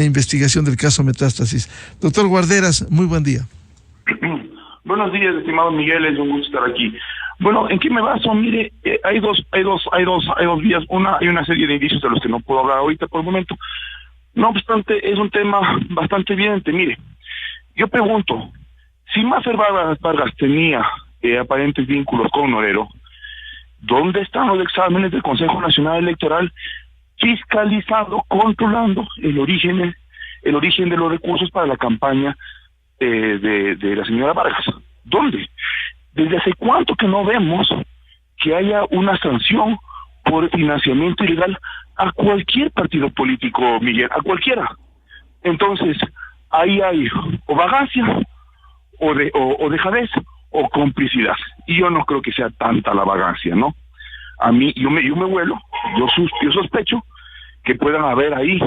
investigación del caso Metástasis. Doctor Guarderas, muy buen día. Buenos días, estimado Miguel, es un gusto estar aquí. Bueno, ¿en qué me baso? Mire, hay dos vías. Hay una serie de indicios de los que no puedo hablar ahorita por el momento. No obstante, es un tema bastante evidente. Mire, yo pregunto, si Maffer Vargas tenía aparentes vínculos con Norero, ¿dónde están los exámenes del Consejo Nacional Electoral fiscalizando, controlando el origen de los recursos para la campaña de la señora Vargas? ¿Dónde? ¿Desde hace cuánto que no vemos que haya una sanción por financiamiento ilegal a cualquier partido político, Miguel? A cualquiera. Entonces, ahí hay o vagancia, o dejadez, o complicidad. Y yo no creo que sea tanta la vagancia, ¿no? A mí, yo me vuelo, yo sospecho que puedan haber ahí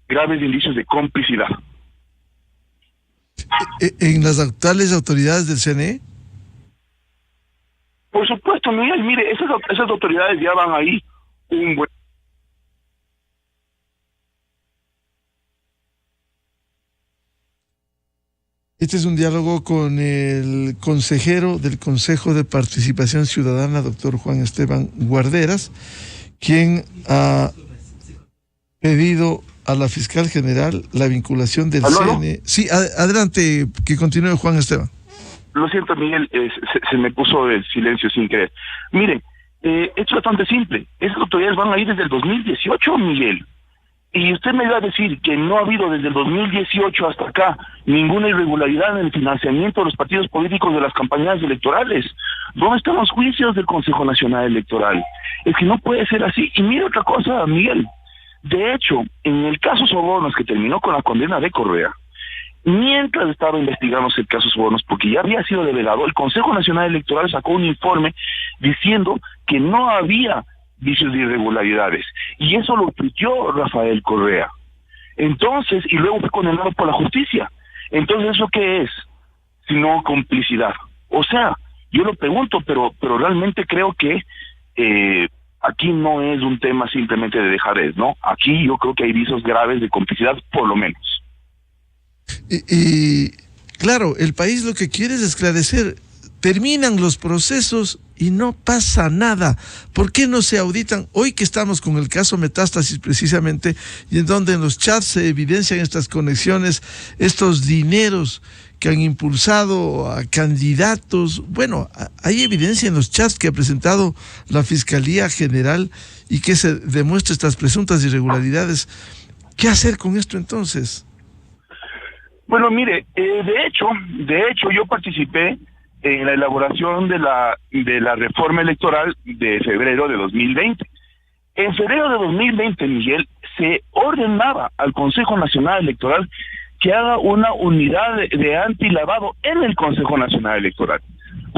graves indicios de complicidad. ¿En las actuales autoridades del CNE? Por supuesto, Miguel, mire, esas autoridades ya van ahí un buen... Este es un diálogo con el consejero del Consejo de Participación Ciudadana, doctor Juan Esteban Guarderas, quien ha pedido a la fiscal general la vinculación del CNE. Sí, adelante, que continúe Juan Esteban. Lo siento, Miguel, se me puso el silencio sin querer. Mire, esto es bastante simple. Esas autoridades van a ir desde el 2018, Miguel. Y usted me va a decir que no ha habido desde el 2018 hasta acá ninguna irregularidad en el financiamiento de los partidos políticos de las campañas electorales. ¿Dónde están los juicios del Consejo Nacional Electoral? Es que no puede ser así. Y mira otra cosa, Miguel. De hecho, en el caso Sobornos, que terminó con la condena de Correa, mientras estaba investigándose el caso Sobornos, porque ya había sido develado, el Consejo Nacional Electoral sacó un informe diciendo que no había vicios de irregularidades, y eso lo tuiteó Rafael Correa. Entonces, y luego fue condenado por la justicia. Entonces, ¿eso qué es? Sino complicidad. O sea, yo lo pregunto, pero realmente creo que aquí no es un tema simplemente de dejadez, ¿no? Aquí yo creo que hay vicios graves de complicidad, por lo menos. Y claro, el país lo que quiere es esclarecer. Terminan los procesos y no pasa nada. ¿Por qué no se auditan? Hoy que estamos con el caso Metástasis precisamente, y en donde en los chats se evidencian estas conexiones, estos dineros que han impulsado a candidatos. Bueno, hay evidencia en los chats que ha presentado la Fiscalía General y que se demuestra estas presuntas irregularidades. ¿Qué hacer con esto entonces? Bueno, mire, de hecho yo participé en la elaboración de la reforma electoral de febrero de 2020. En febrero de 2020, Miguel, se ordenaba al Consejo Nacional Electoral que haga una unidad de antilavado en el Consejo Nacional Electoral.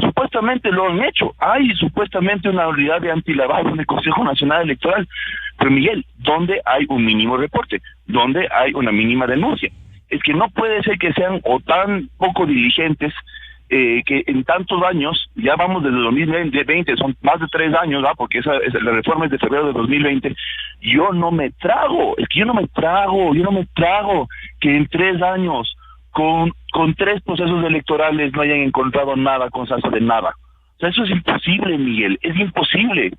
Supuestamente lo han hecho. Hay supuestamente una unidad de antilavado en el Consejo Nacional Electoral. Pero, Miguel, ¿dónde hay un mínimo reporte? ¿Dónde hay una mínima denuncia? Es que no puede ser que sean o tan poco diligentes que en tantos años, ya vamos desde 2020, son más de 3 años, ¿ah? Porque la reforma es de febrero de 2020, yo no me trago que en 3 años, con 3 procesos electorales no hayan encontrado nada con salsa de nada. O sea, eso es imposible, Miguel, es imposible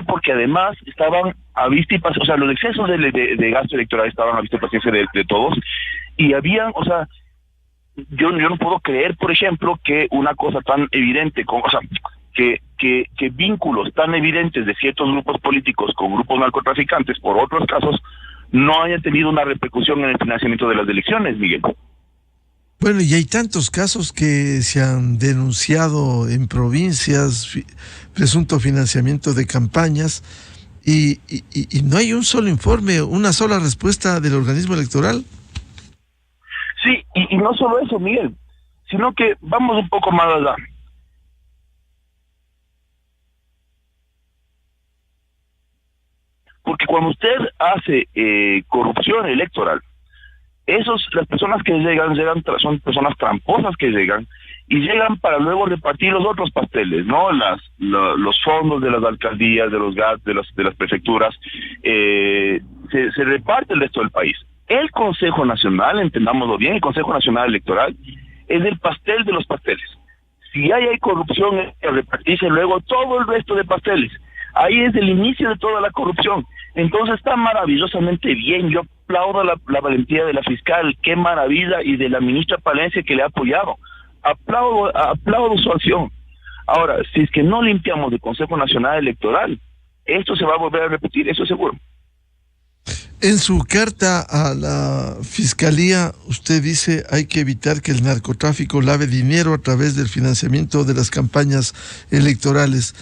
porque además estaban a vista y paciencia, o sea, los excesos de gasto electoral estaban a vista y paciencia de todos, y habían, o sea, yo no puedo creer, por ejemplo, que una cosa tan evidente, que vínculos tan evidentes de ciertos grupos políticos con grupos narcotraficantes, por otros casos, no haya tenido una repercusión en el financiamiento de las elecciones, Miguel. Bueno, y hay tantos casos que se han denunciado en provincias, presunto financiamiento de campañas, y no hay un solo informe, una sola respuesta del organismo electoral. Sí, y no solo eso, Miguel, sino que vamos un poco más allá. Porque cuando usted hace corrupción electoral, las personas que llegan son personas tramposas que llegan y llegan para luego repartir los otros pasteles, ¿no? Los fondos de las alcaldías, de los GAT, de las prefecturas, se reparte el resto del país. El Consejo Nacional, entendámoslo bien, el Consejo Nacional Electoral es el pastel de los pasteles. Si hay corrupción, es que repartirse luego todo el resto de pasteles. Ahí es el inicio de toda la corrupción. Entonces está maravillosamente bien. Yo aplaudo la valentía de la fiscal, qué maravilla, y de la ministra Palencia, que le ha apoyado. Aplaudo su acción. Ahora, si es que no limpiamos el Consejo Nacional Electoral, esto se va a volver a repetir, eso es seguro. En su carta a la Fiscalía, usted dice hay que evitar que el narcotráfico lave dinero a través del financiamiento de las campañas electorales.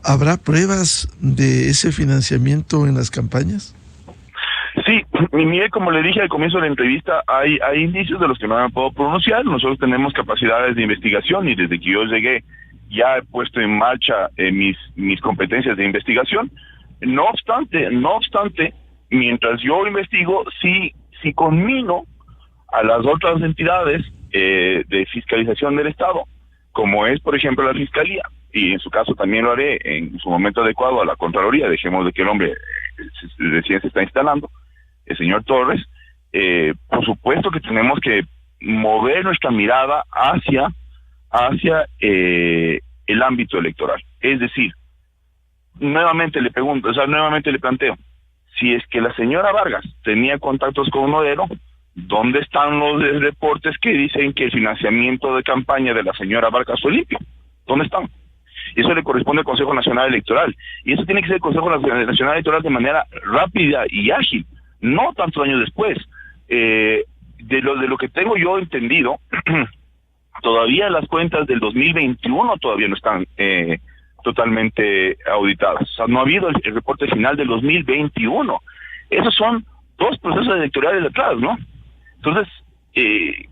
¿Habrá pruebas de ese financiamiento en las campañas? Sí, Miguel, como le dije al comienzo de la entrevista, hay indicios de los que no me puedo pronunciar. Nosotros tenemos capacidades de investigación y desde que yo llegué ya he puesto en marcha mis competencias de investigación. No obstante, mientras yo investigo, sí conmino a las otras entidades de fiscalización del Estado, como es, por ejemplo, la Fiscalía, y en su caso también lo haré en su momento adecuado a la Contraloría. Dejemos de que el hombre recién se está instalando, el señor Torres. Por supuesto que tenemos que mover nuestra mirada hacia el ámbito electoral. Es decir, nuevamente le planteo, si es que la señora Vargas tenía contactos con Nodero, ¿dónde están los reportes que dicen que el financiamiento de campaña de la señora Vargas fue limpio? ¿Dónde están? Eso le corresponde al Consejo Nacional Electoral, y eso tiene que ser el Consejo Nacional Electoral de manera rápida y ágil, no tantos años después. De lo que tengo yo entendido, todavía las cuentas del 2021 todavía no están totalmente auditadas. O sea, no ha habido el reporte final del 2021. Esos son 2 procesos electorales atrás, ¿no? Entonces,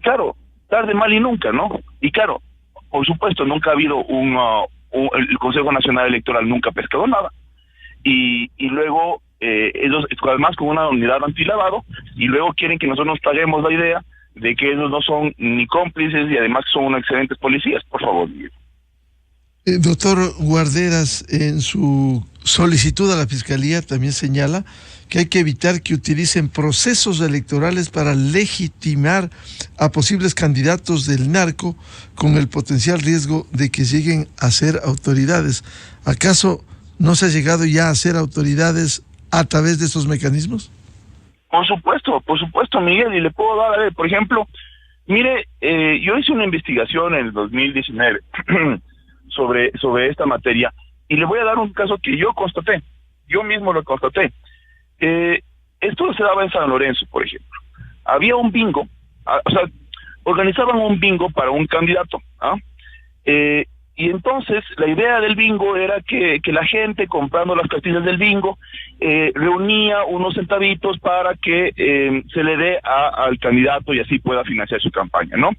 claro, tarde, mal y nunca, ¿no? Y claro, por supuesto, nunca ha habido el Consejo Nacional Electoral nunca ha pescado nada. Y luego, ellos, además con una unidad antilavado, y luego quieren que nosotros nos traguemos la idea de que ellos no son ni cómplices y además son unos excelentes policías. Por favor, Miguel. Doctor Guarderas, en su solicitud a la Fiscalía también señala que hay que evitar que utilicen procesos electorales para legitimar a posibles candidatos del narco con el potencial riesgo de que lleguen a ser autoridades. ¿Acaso no se ha llegado ya a ser autoridades a través de estos mecanismos? Por supuesto, Miguel, y le puedo dar, a ver, por ejemplo, mire, yo hice una investigación en el 2019 sobre esta materia, y le voy a dar un caso que yo mismo lo constaté. Esto se daba en San Lorenzo, por ejemplo. Había un bingo, organizaban un bingo para un candidato, y entonces la idea del bingo era que la gente, comprando las cartillas del bingo, reunía unos centavitos para que se le dé al candidato y así pueda financiar su campaña, ¿no?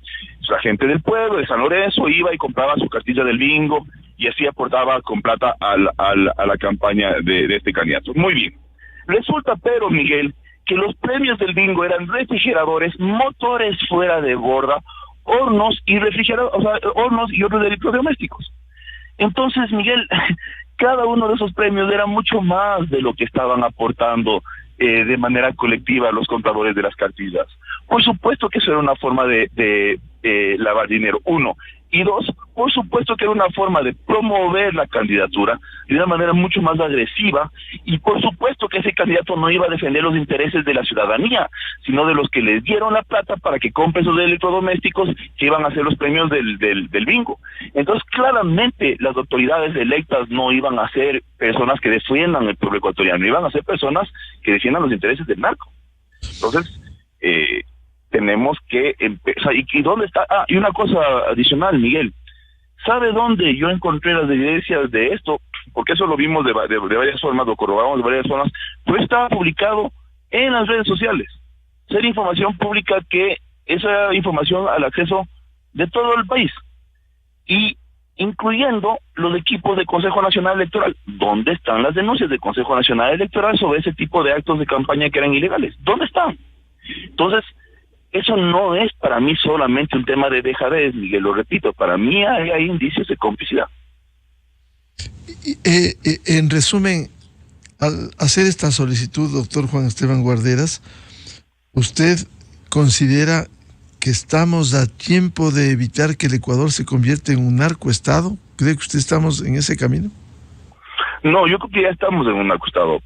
La gente del pueblo, de San Lorenzo, iba y compraba su cartilla del bingo y así aportaba con plata a la campaña de este candidato. Muy bien. Resulta, pero, Miguel, que los premios del bingo eran refrigeradores, motores fuera de borda, hornos y hornos y otros electrodomésticos. Entonces, Miguel, cada uno de esos premios era mucho más de lo que estaban aportando de manera colectiva los contadores de las cartillas. Por supuesto que eso era una forma de lavar dinero, 1. Y 2, por supuesto que era una forma de promover la candidatura de una manera mucho más agresiva, y por supuesto que ese candidato no iba a defender los intereses de la ciudadanía, sino de los que les dieron la plata para que compren esos electrodomésticos que iban a ser los premios del bingo. Entonces, claramente, las autoridades electas no iban a ser personas que defiendan el pueblo ecuatoriano, iban a ser personas que defiendan los intereses del narco. Entonces, tenemos que empezar. ¿Y dónde está? Y una cosa adicional, Miguel. ¿Sabe dónde yo encontré las evidencias de esto? Porque eso lo vimos de varias formas, lo corroboramos de varias formas. Pues estaba publicado en las redes sociales. Ser información pública, que esa información al acceso de todo el país. Y incluyendo los equipos del Consejo Nacional Electoral. ¿Dónde están las denuncias del Consejo Nacional Electoral sobre ese tipo de actos de campaña que eran ilegales? ¿Dónde están? Entonces, eso no es para mí solamente un tema de dejadez, Miguel, lo repito, para mí hay indicios de complicidad. En resumen, al hacer esta solicitud, doctor Juan Esteban Guarderas, ¿Usted considera que estamos a tiempo de evitar que el Ecuador se convierta en un narcoestado? ¿Cree que usted estamos en ese camino? No, yo creo que ya estamos en un narcoestado,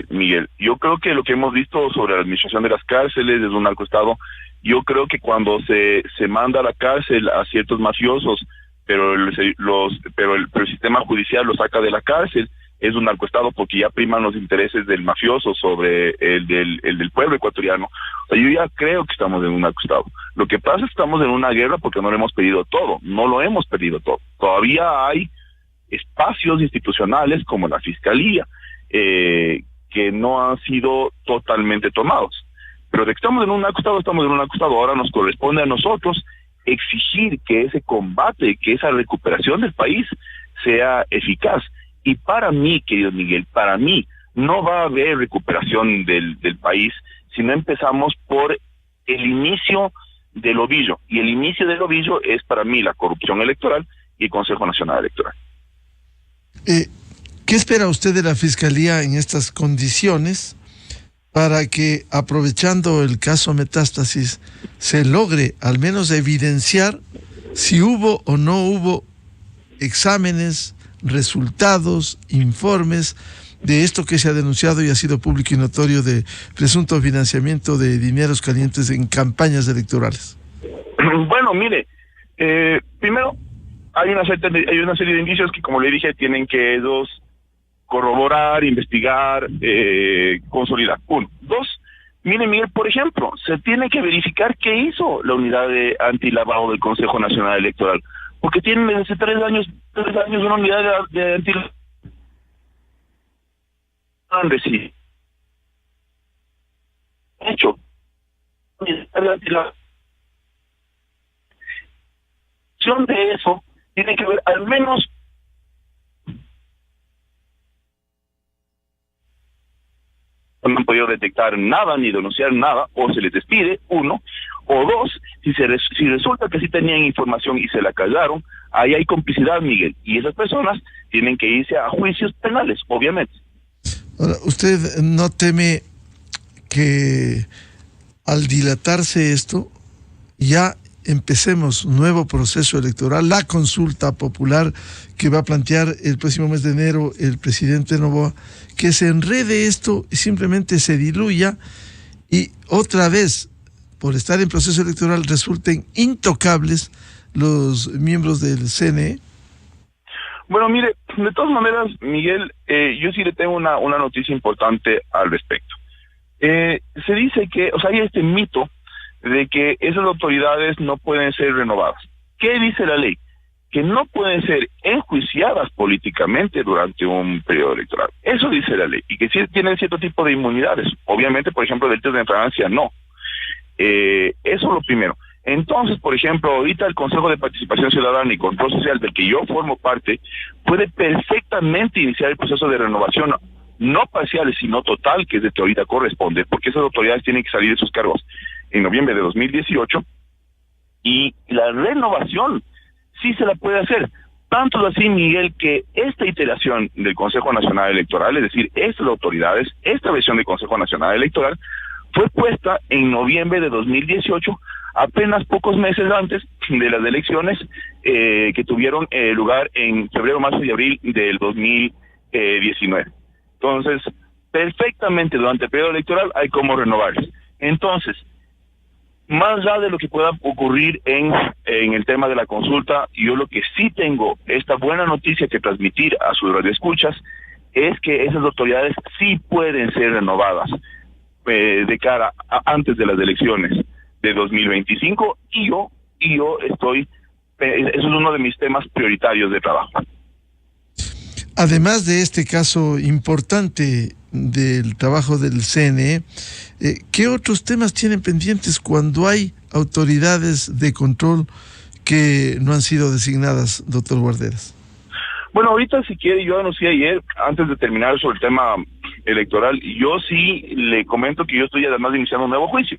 Miguel. Yo creo que lo que hemos visto sobre la administración de las cárceles es un narcoestado. Yo creo que cuando se manda a la cárcel a ciertos mafiosos, pero el sistema judicial lo saca de la cárcel, es un narcoestado porque ya priman los intereses del mafioso sobre el del pueblo ecuatoriano. O sea, yo ya creo que estamos en un narcoestado. Lo que pasa es que estamos en una guerra porque no lo hemos pedido todo, no lo hemos pedido todo. Todavía hay espacios institucionales como la Fiscalía que no han sido totalmente tomados. Pero de que estamos en un narcoestado, estamos en un narcoestado. Ahora nos corresponde a nosotros exigir que ese combate, que esa recuperación del país sea eficaz. Y para mí, querido Miguel, para mí no va a haber recuperación del país si no empezamos por el inicio del ovillo. Y el inicio del ovillo es para mí la corrupción electoral y el Consejo Nacional Electoral. ¿Qué espera usted de la Fiscalía en estas condiciones para que, aprovechando el caso Metástasis, se logre al menos evidenciar si hubo o no hubo exámenes, resultados, informes de esto que se ha denunciado y ha sido público y notorio de presunto financiamiento de dineros calientes en campañas electorales? Bueno, mire, primero hay una serie de indicios que, como le dije, tienen que ellos corroborar, investigar, consolidar. 1. 2, mire Miguel, por ejemplo, se tiene que verificar qué hizo la unidad de antilavado del Consejo Nacional Electoral, porque tienen desde 3 años una unidad de antilavado. Hecho. De eso tiene que ver al menos no han podido detectar nada ni denunciar nada, o se les despide, 1, o 2, si resulta que sí tenían información y se la callaron, ahí hay complicidad, Miguel, y esas personas tienen que irse a juicios penales, obviamente. Ahora, ¿usted no teme que al dilatarse esto ya empecemos un nuevo proceso electoral, la consulta popular que va a plantear el próximo mes de enero el presidente Noboa, que se enrede esto y simplemente se diluya y otra vez, por estar en proceso electoral, resulten intocables los miembros del CNE? Bueno, mire, de todas maneras, Miguel, yo sí le tengo una noticia importante al respecto. Se dice que, o sea, hay este mito de que esas autoridades no pueden ser renovadas. ¿Qué dice la ley? Que no pueden ser enjuiciadas políticamente durante un periodo electoral. Eso dice la ley. Y que sí tienen cierto tipo de inmunidades. Obviamente, por ejemplo, delitos de infragancia, no. Eso es lo primero. Entonces, por ejemplo, ahorita el Consejo de Participación Ciudadana y Control Social, del que yo formo parte, puede perfectamente iniciar el proceso de renovación, no parcial, sino total, que es de que ahorita corresponde, porque esas autoridades tienen que salir de sus cargos en noviembre de 2018, y la renovación sí se la puede hacer. Tanto así, Miguel, que esta iteración del Consejo Nacional Electoral, es decir, estas autoridades, esta versión del Consejo Nacional Electoral, fue puesta en noviembre de 2018, apenas pocos meses antes de las elecciones que tuvieron lugar en febrero, marzo y abril del 2019. Entonces, perfectamente durante el periodo electoral hay cómo renovarles. Entonces, más allá de lo que pueda ocurrir en el tema de la consulta, yo lo que sí tengo esta buena noticia que transmitir a sus radioescuchas es que esas autoridades sí pueden ser renovadas de cara a antes de las elecciones de 2025 y yo estoy, eso es uno de mis temas prioritarios de trabajo. Además de este caso importante del trabajo del CNE, ¿qué otros temas tienen pendientes cuando hay autoridades de control que no han sido designadas, doctor Guarderas? Bueno, ahorita si quiere, yo anuncié ayer, antes de terminar sobre el tema electoral, yo sí le comento que yo estoy además iniciando un nuevo juicio.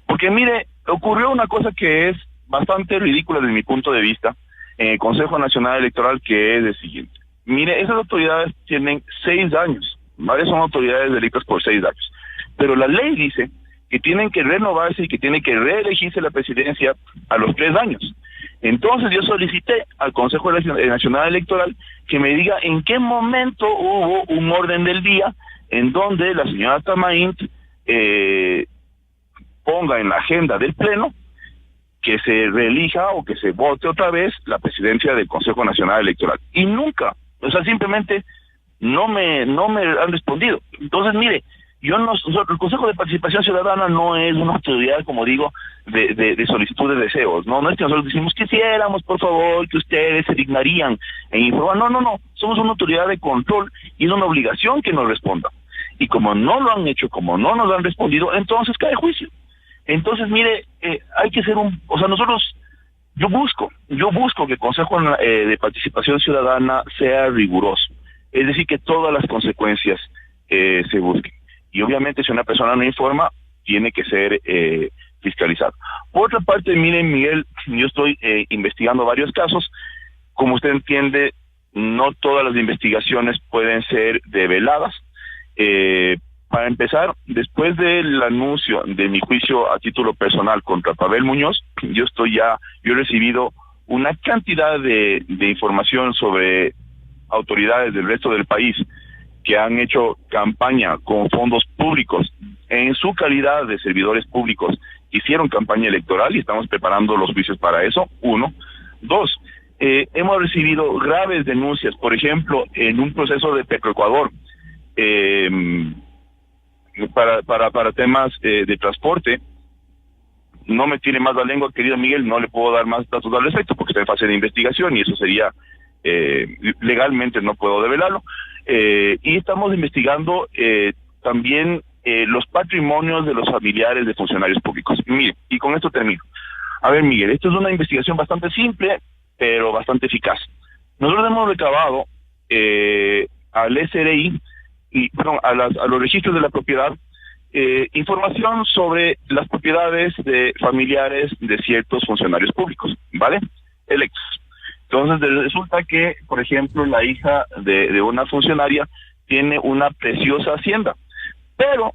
Porque mire, ocurrió una cosa que es bastante ridícula desde mi punto de vista en el Consejo Nacional Electoral, que es el siguiente. Mire, esas autoridades tienen 6 años, ¿vale? Son autoridades electas por 6 años. Pero la ley dice que tienen que renovarse y que tiene que reelegirse la presidencia a los 3 años. Entonces yo solicité al Consejo Nacional Electoral que me diga en qué momento hubo un orden del día en donde la señora Tamaint ponga en la agenda del Pleno que se reelija o que se vote otra vez la presidencia del Consejo Nacional Electoral. Y nunca, o sea, simplemente no me han respondido. Entonces, mire, el Consejo de Participación Ciudadana no es una autoridad, como digo, de solicitud de deseos, ¿no? No es que nosotros decimos, quisiéramos, por favor, que ustedes se dignarían en informar. No. Somos una autoridad de control y es una obligación que nos responda. Y como no lo han hecho, como no nos han respondido, entonces cae juicio. Entonces, mire, hay que ser yo busco que el Consejo de Participación Ciudadana sea riguroso. Es decir, que todas las consecuencias se busquen. Y obviamente si una persona no informa, tiene que ser fiscalizado. Por otra parte, miren, Miguel, yo estoy investigando varios casos. Como usted entiende, no todas las investigaciones pueden ser develadas. Para empezar, después del anuncio de mi juicio a título personal contra Pavel Muñoz, yo he recibido una cantidad de información sobre autoridades del resto del país que han hecho campaña con fondos públicos en su calidad de servidores públicos, hicieron campaña electoral y estamos preparando los juicios para eso, 1. 2, hemos recibido graves denuncias, por ejemplo, en un proceso de Petroecuador, para temas de transporte. No me tiene más la lengua, querido Miguel, no le puedo dar más datos al respecto porque está en fase de investigación y eso sería legalmente no puedo develarlo. Y estamos investigando también los patrimonios de los familiares de funcionarios públicos. Mire, y con esto termino. A ver, Miguel, esto es una investigación bastante simple, pero bastante eficaz. Nosotros hemos recabado al SRI a los registros de la propiedad información sobre las propiedades de familiares de ciertos funcionarios públicos, ¿vale? Electos. Entonces resulta que, por ejemplo, la hija de una funcionaria tiene una preciosa hacienda, pero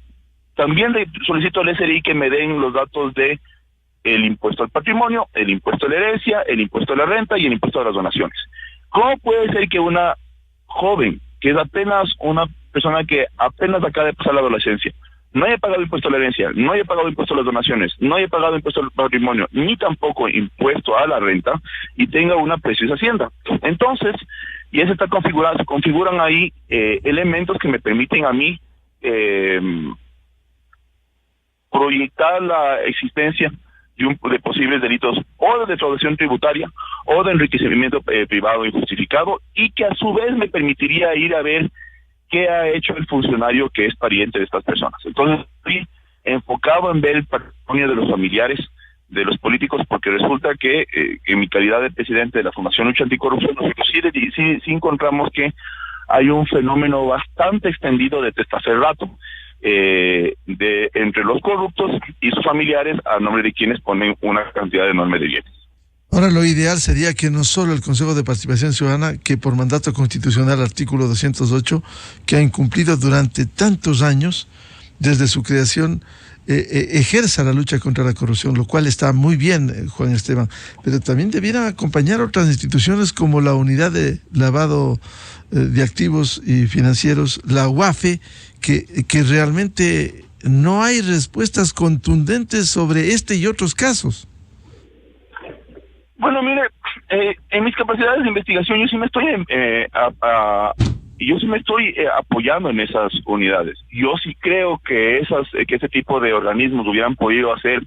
también le solicito al SRI que me den los datos de el impuesto al patrimonio, el impuesto a la herencia, el impuesto a la renta y el impuesto a las donaciones. ¿Cómo puede ser que una joven, que es apenas una persona que apenas acaba de pasar la adolescencia, no haya pagado impuesto a la herencia, no haya pagado impuesto a las donaciones, no haya pagado impuesto al patrimonio, ni tampoco impuesto a la renta, y tenga una preciosa hacienda? Entonces, ya se configuran ahí elementos que me permiten a mí proyectar la existencia de posibles delitos o de defraudación tributaria o de enriquecimiento privado injustificado, y que a su vez me permitiría ir a ver qué ha hecho el funcionario que es pariente de estas personas. Entonces estoy enfocado en ver el patrimonio de los familiares de los políticos, porque resulta que en mi calidad de presidente de la Fundación Lucha Anticorrupción, nosotros sí encontramos que hay un fenómeno bastante extendido de testaferrato entre los corruptos y sus familiares, a nombre de quienes ponen una cantidad enorme de bienes. Ahora, lo ideal sería que no solo el Consejo de Participación Ciudadana, que por mandato constitucional, artículo 208, que ha incumplido durante tantos años, desde su creación, ejerza la lucha contra la corrupción, lo cual está muy bien, Juan Esteban, pero también debieran acompañar otras instituciones como la Unidad de Lavado de Activos y Financieros, la UAFE, que realmente no hay respuestas contundentes sobre este y otros casos. Bueno, mire, en mis capacidades de investigación yo sí me estoy apoyando en esas unidades. Yo sí creo que ese tipo de organismos hubieran podido hacer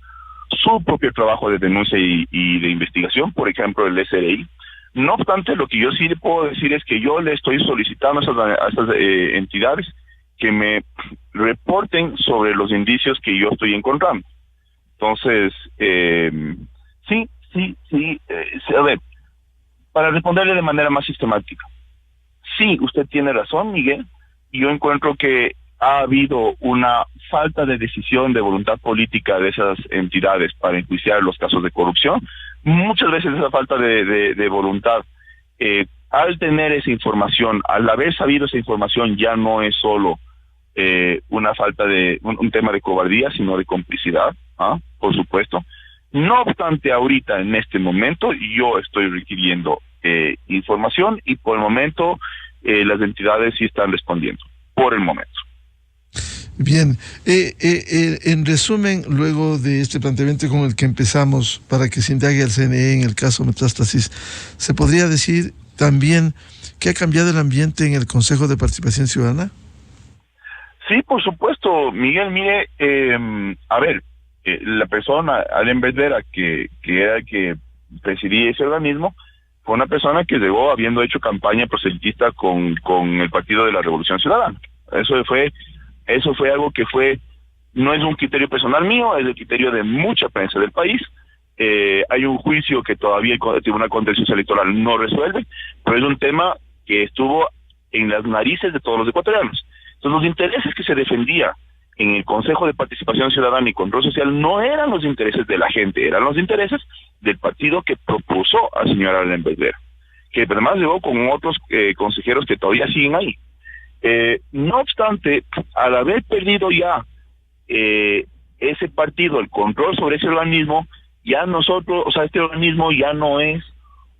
su propio trabajo de denuncia y de investigación, por ejemplo el SRI. No obstante, lo que yo sí le puedo decir es que yo le estoy solicitando a esas entidades que me reporten sobre los indicios que yo estoy encontrando. Entonces, sí, a ver, para responderle de manera más sistemática. Sí, usted tiene razón, Miguel, y yo encuentro que ha habido una falta de decisión, de voluntad política de esas entidades para enjuiciar los casos de corrupción. Muchas veces esa falta de voluntad, al tener esa información, al haber sabido esa información, ya no es solo una falta de, un tema de cobardía, sino de complicidad, por supuesto. No obstante, ahorita, en este momento, yo estoy requiriendo información y por el momento las entidades sí están respondiendo, por el momento. Bien, en resumen, luego de este planteamiento con el que empezamos para que se indague al CNE en el caso Metástasis, ¿se podría decir también que ha cambiado el ambiente en el Consejo de Participación Ciudadana? Sí, por supuesto, Miguel. Mire, a ver, la persona, Allen Verdera, que era el que presidía ese organismo, fue una persona que llegó habiendo hecho campaña proselitista con el Partido de la Revolución Ciudadana. Eso fue algo que no es un criterio personal mío, es el criterio de mucha prensa del país. Hay un juicio que todavía el Tribunal Contencioso Electoral no resuelve, pero es un tema que estuvo en las narices de todos los ecuatorianos. Entonces, los intereses que se defendía en el Consejo de Participación Ciudadana y Control Social no eran los intereses de la gente, eran los intereses del partido que propuso al señor Allen Verdera, que además llegó con otros consejeros que todavía siguen ahí. No obstante, al haber perdido ya ese partido el control sobre ese organismo, ya nosotros, o sea, este organismo ya no es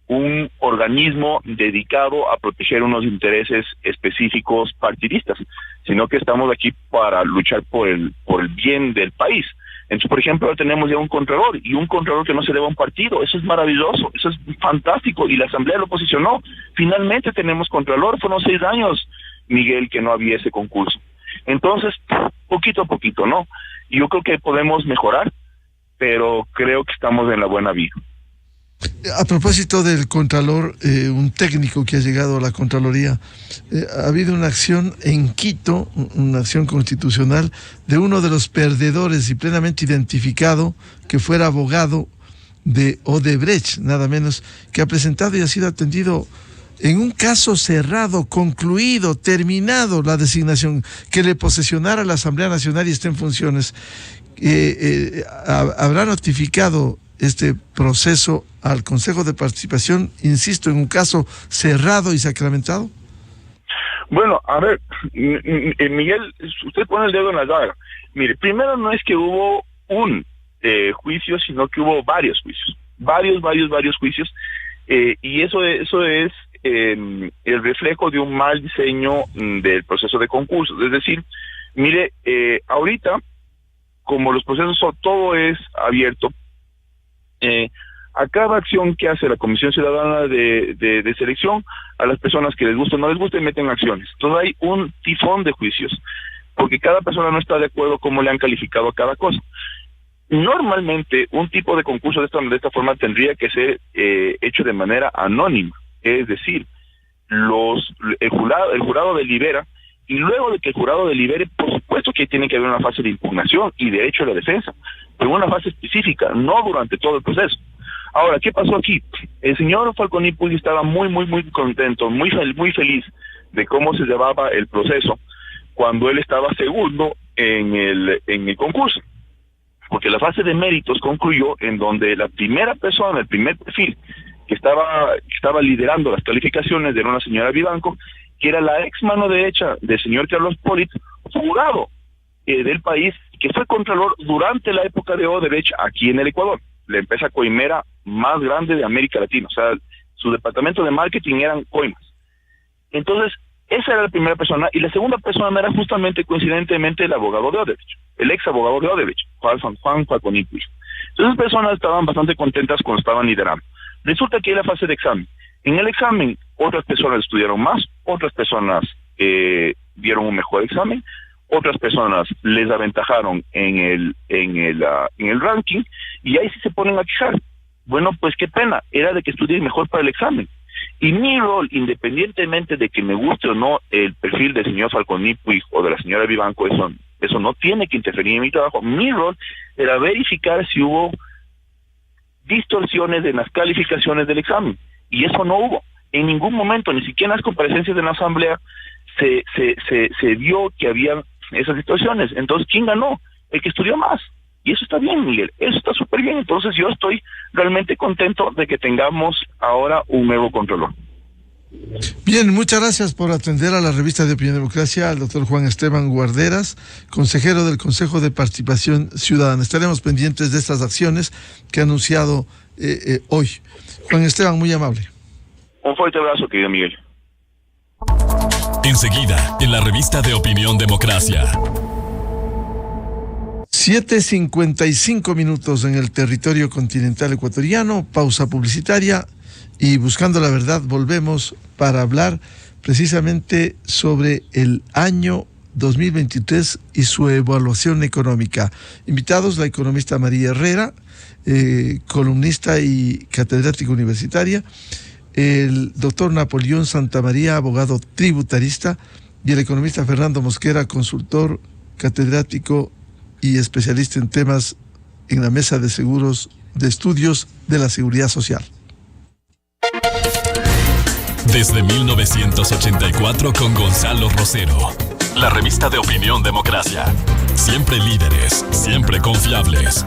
un organismo dedicado a proteger unos intereses específicos partidistas, sino que estamos aquí para luchar por el bien del país. Entonces, por ejemplo, ahora tenemos ya un contralor, y un contralor que no se debe a un partido. Eso es maravilloso, eso es fantástico, y la Asamblea lo posicionó. Finalmente tenemos contralor. Fueron 6 años, Miguel, que no había ese concurso. Entonces, poquito a poquito, ¿no? Y yo creo que podemos mejorar, pero creo que estamos en la buena vía. A propósito del Contralor, un técnico que ha llegado a la Contraloría, ha habido una acción en Quito, una acción constitucional de uno de los perdedores y plenamente identificado, que fuera abogado de Odebrecht, nada menos, que ha presentado y ha sido atendido en un caso cerrado, concluido, terminado la designación, que le posesionara a la Asamblea Nacional y esté en funciones. ¿Habrá notificado este proceso al Consejo de Participación, insisto, en un caso cerrado y sacramentado? Bueno, a ver, Miguel, usted pone el dedo en la llaga. Mire, primero no es que hubo un juicio, sino que hubo varios juicios, varios juicios, y eso es el reflejo de un mal diseño del proceso de concursos. Es decir, mire, ahorita, como los procesos todo es abierto, a cada acción que hace la Comisión Ciudadana de Selección, a las personas que les gusta o no les gusta, meten acciones. Entonces hay un tifón de juicios, porque cada persona no está de acuerdo cómo le han calificado a cada cosa. Normalmente, un tipo de concurso de esta forma tendría que ser hecho de manera anónima, es decir, el jurado delibera, y luego de que el jurado delibere, por supuesto que tiene que haber una fase de impugnación y derecho a la defensa, pero una fase específica, no durante todo el proceso. Ahora, ¿qué pasó aquí? El señor Falconi Puig estaba muy contento, muy feliz de cómo se llevaba el proceso cuando él estaba segundo en el concurso, porque la fase de méritos concluyó en donde la primera persona, el primer perfil que estaba liderando las calificaciones era una señora Vivanco, que era la ex mano derecha del señor Carlos Polit, jurado del país, que fue contralor durante la época de Odebrecht aquí en el Ecuador, la empresa coimera más grande de América Latina. O sea, su departamento de marketing eran coimas. Entonces, esa era la primera persona, y la segunda persona era justamente, coincidentemente, el abogado de Odebrecht, el ex abogado de Odebrecht, Juan Falconi Puig. Entonces, las personas estaban bastante contentas cuando estaban liderando. Resulta que hay la fase de examen. En el examen, otras personas estudiaron más, otras personas dieron un mejor examen, otras personas les aventajaron en el ranking, y ahí sí se ponen a quejar. Bueno, pues qué pena, era de que estudien mejor para el examen. Y mi rol, independientemente de que me guste o no el perfil del señor Falconi Puig o de la señora Vivanco, eso no tiene que interferir en mi trabajo. Mi rol era verificar si hubo distorsiones en las calificaciones del examen, y eso no hubo. En ningún momento, ni siquiera en las comparecencias de la Asamblea, se vio que había esas distorsiones. Entonces, ¿quién ganó? El que estudió más. Y eso está bien, Miguel, eso está súper bien. Entonces yo estoy realmente contento de que tengamos ahora un nuevo controlor. Bien, muchas gracias por atender a la revista de Opinión Democracia al doctor Juan Esteban Guarderas, consejero del Consejo de Participación Ciudadana. Estaremos pendientes de estas acciones que ha anunciado hoy. Juan Esteban, muy amable. Un fuerte abrazo, querido Miguel. Enseguida, en la revista de Opinión Democracia. 7:55 minutos en el territorio continental ecuatoriano, pausa publicitaria y buscando la verdad volvemos para hablar precisamente sobre el año 2023 y su evaluación económica. Invitados la economista María Herrera, columnista y catedrática universitaria, el doctor Napoleón Santamaría, abogado tributarista, y el economista Fernando Mosquera, consultor, catedrático y especialista en temas en la Mesa de Seguros de Estudios de la Seguridad Social. Desde 1984 con Gonzalo Rosero. La revista de Opinión Democracia. Siempre líderes, siempre confiables.